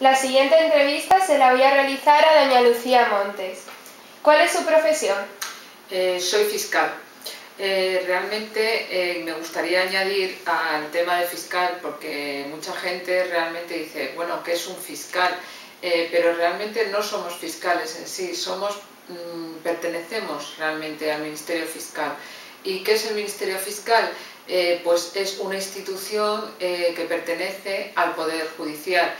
La siguiente entrevista se la voy a realizar a doña Lucía Montes. ¿Cuál es su profesión? Soy fiscal. Realmente me gustaría añadir al tema de fiscal, porque mucha gente realmente dice, bueno, ¿qué es un fiscal? Pero realmente no somos fiscales en sí, pertenecemos realmente al Ministerio Fiscal. ¿Y qué es el Ministerio Fiscal? Pues es una institución que pertenece al Poder Judicial.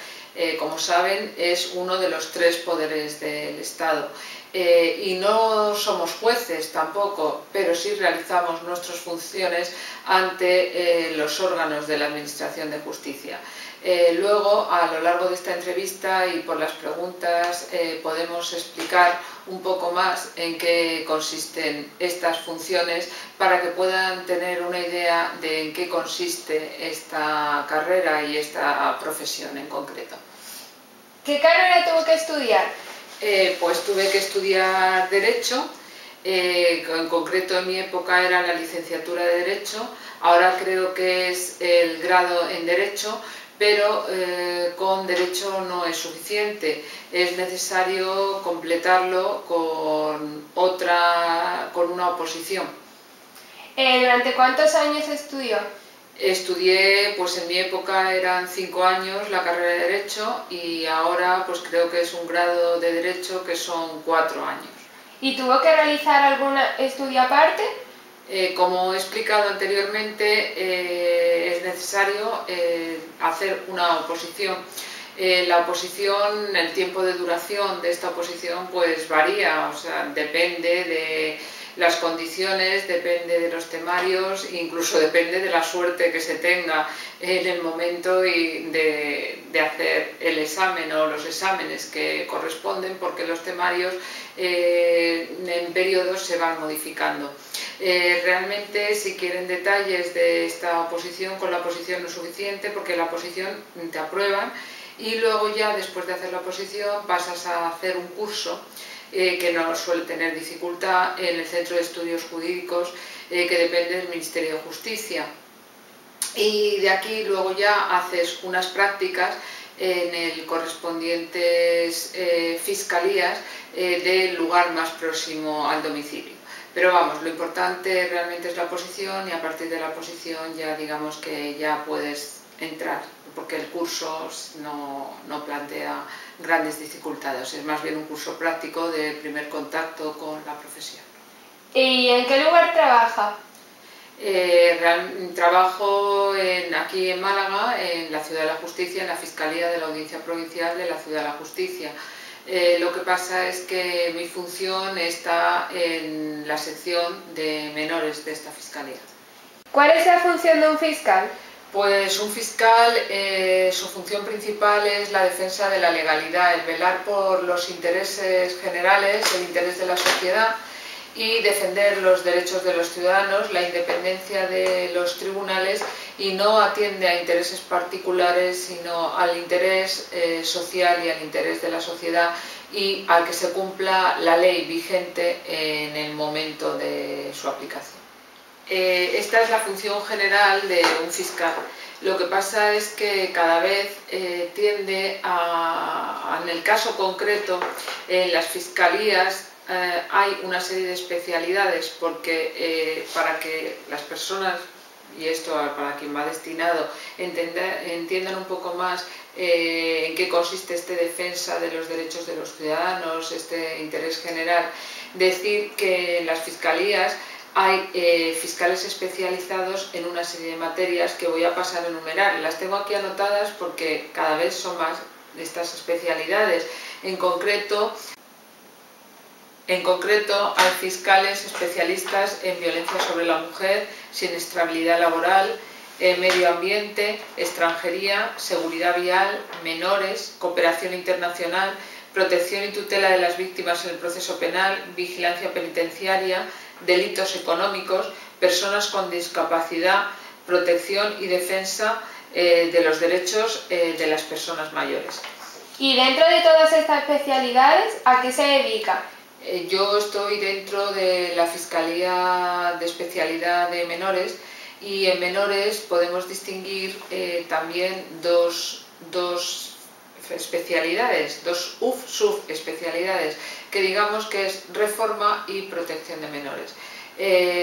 Como saben, es uno de los 3 poderes del Estado. Y no somos jueces tampoco, pero sí realizamos nuestras funciones ante los órganos de la Administración de Justicia. Luego, a lo largo de esta entrevista y por las preguntas, podemos explicar un poco más en qué consisten estas funciones para que puedan tener una idea de en qué consiste esta carrera y esta profesión en concreto. ¿Qué carrera tuvo que estudiar? Pues tuve que estudiar Derecho, en concreto en mi época era la licenciatura de Derecho, ahora creo que es el grado en Derecho, pero con Derecho no es suficiente, es necesario completarlo con una oposición. ¿Durante cuántos años estudió? Estudié, pues en mi época eran 5 años la carrera de Derecho y ahora pues creo que es un grado de Derecho que son 4 años. ¿Y tuvo que realizar algún estudio aparte? Como he explicado anteriormente, es necesario hacer una oposición. La oposición, el tiempo de duración de esta oposición pues varía, o sea, depende de las condiciones, depende de los temarios, incluso depende de la suerte que se tenga en el momento de hacer el examen o los exámenes que corresponden, porque los temarios en periodos se van modificando. Realmente, si quieren detalles de esta oposición, con la oposición no es suficiente, porque la oposición te aprueban y luego ya después de hacer la oposición pasas a hacer un curso que no suele tener dificultad en el Centro de Estudios Jurídicos que depende del Ministerio de Justicia. Y de aquí luego ya haces unas prácticas en el correspondientes fiscalías del lugar más próximo al domicilio. Pero vamos, lo importante realmente es la oposición y a partir de la oposición ya digamos que ya puedes entrar, porque el curso no plantea grandes dificultades, es más bien un curso práctico de primer contacto con la profesión. ¿Y en qué lugar trabaja? Trabajo aquí en Málaga, en la Ciudad de la Justicia, en la Fiscalía de la Audiencia Provincial de la Ciudad de la Justicia. Lo que pasa es que mi función está en la sección de menores de esta Fiscalía. ¿Cuál es la función de un fiscal? Pues un fiscal, su función principal es la defensa de la legalidad, el velar por los intereses generales, el interés de la sociedad y defender los derechos de los ciudadanos, la independencia de los tribunales, y no atiende a intereses particulares sino al interés social y al interés de la sociedad y a que se cumpla la ley vigente en el momento de su aplicación. Esta es la función general de un fiscal. Lo que pasa es que cada vez tiende en el caso concreto, en las fiscalías hay una serie de especialidades, porque para que las personas, y esto para quien va destinado, entiendan un poco más en qué consiste esta defensa de los derechos de los ciudadanos, este interés general, decir que en las fiscalías hay fiscales especializados en una serie de materias que voy a pasar a enumerar. Las tengo aquí anotadas porque cada vez son más estas especialidades. En concreto, hay fiscales especialistas en violencia sobre la mujer, siniestralidad laboral, medio ambiente, extranjería, seguridad vial, menores, cooperación internacional, protección y tutela de las víctimas en el proceso penal, vigilancia penitenciaria, delitos económicos, personas con discapacidad, protección y defensa de los derechos de las personas mayores. ¿Y dentro de todas estas especialidades, a qué se dedica? Yo estoy dentro de la Fiscalía de Especialidad de Menores y en menores podemos distinguir también dos especialidades, dos subespecialidades, que digamos que es reforma y protección de menores.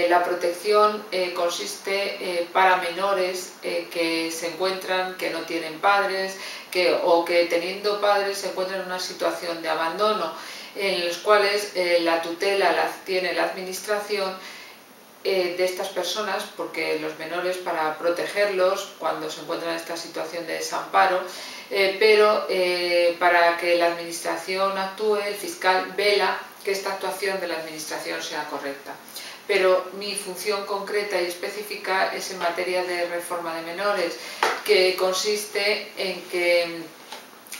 La protección consiste para menores que se encuentran, que no tienen padres, o que teniendo padres se encuentran en una situación de abandono, en los cuales la tutela la tiene la administración de estas personas, porque los menores, para protegerlos cuando se encuentran en esta situación de desamparo, pero para que la administración actúe, el fiscal vela que esta actuación de la administración sea correcta. Pero mi función concreta y específica es en materia de reforma de menores, que consiste en que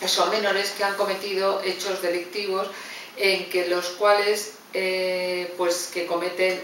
son menores que han cometido hechos delictivos, en que los cuales que cometen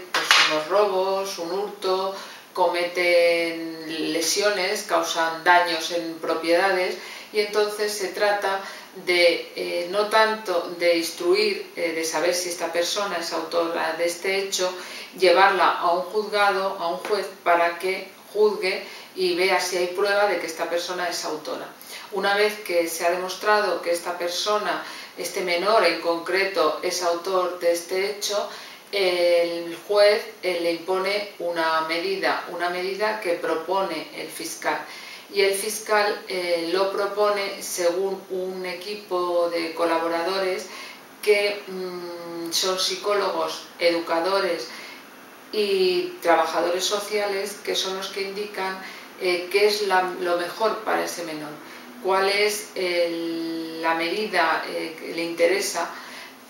unos robos, un hurto, cometen lesiones, causan daños en propiedades, y entonces se trata de no tanto de instruir, de saber si esta persona es autora de este hecho, llevarla a un juzgado, a un juez, para que juzgue y vea si hay prueba de que esta persona es autora. Una vez que se ha demostrado que esta persona, este menor en concreto, es autor de este hecho, el juez le impone una medida que propone el fiscal. Y el fiscal lo propone según un equipo de colaboradores que son psicólogos, educadores y trabajadores sociales, que son los que indican qué es lo mejor para ese menor, cuál es la medida que le interesa,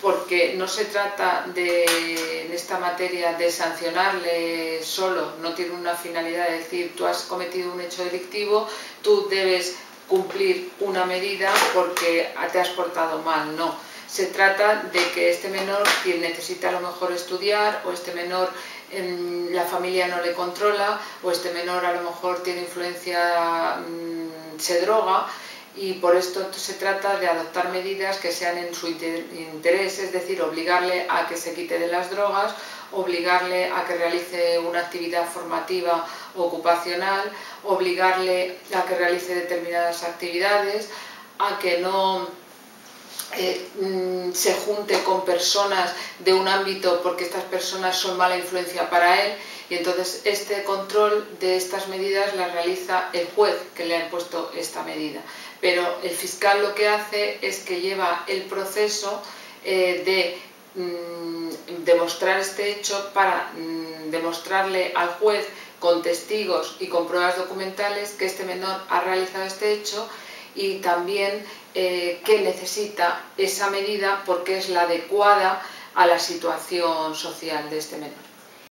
porque no se trata en esta materia de sancionarle solo, no tiene una finalidad de decir tú has cometido un hecho delictivo, tú debes cumplir una medida porque te has portado mal, no. Se trata de que este menor, que necesita a lo mejor estudiar, o este menor la familia no le controla, o este menor a lo mejor tiene influencia, se droga, y por esto se trata de adoptar medidas que sean en su interés, es decir, obligarle a que se quite de las drogas, obligarle a que realice una actividad formativa o ocupacional, obligarle a que realice determinadas actividades, a que no se junte con personas de un ámbito porque estas personas son mala influencia para él, y entonces este control de estas medidas las realiza el juez que le ha impuesto esta medida. Pero el fiscal lo que hace es que lleva el proceso de demostrar este hecho para demostrarle al juez con testigos y con pruebas documentales que este menor ha realizado este hecho, y también que necesita esa medida porque es la adecuada a la situación social de este menor.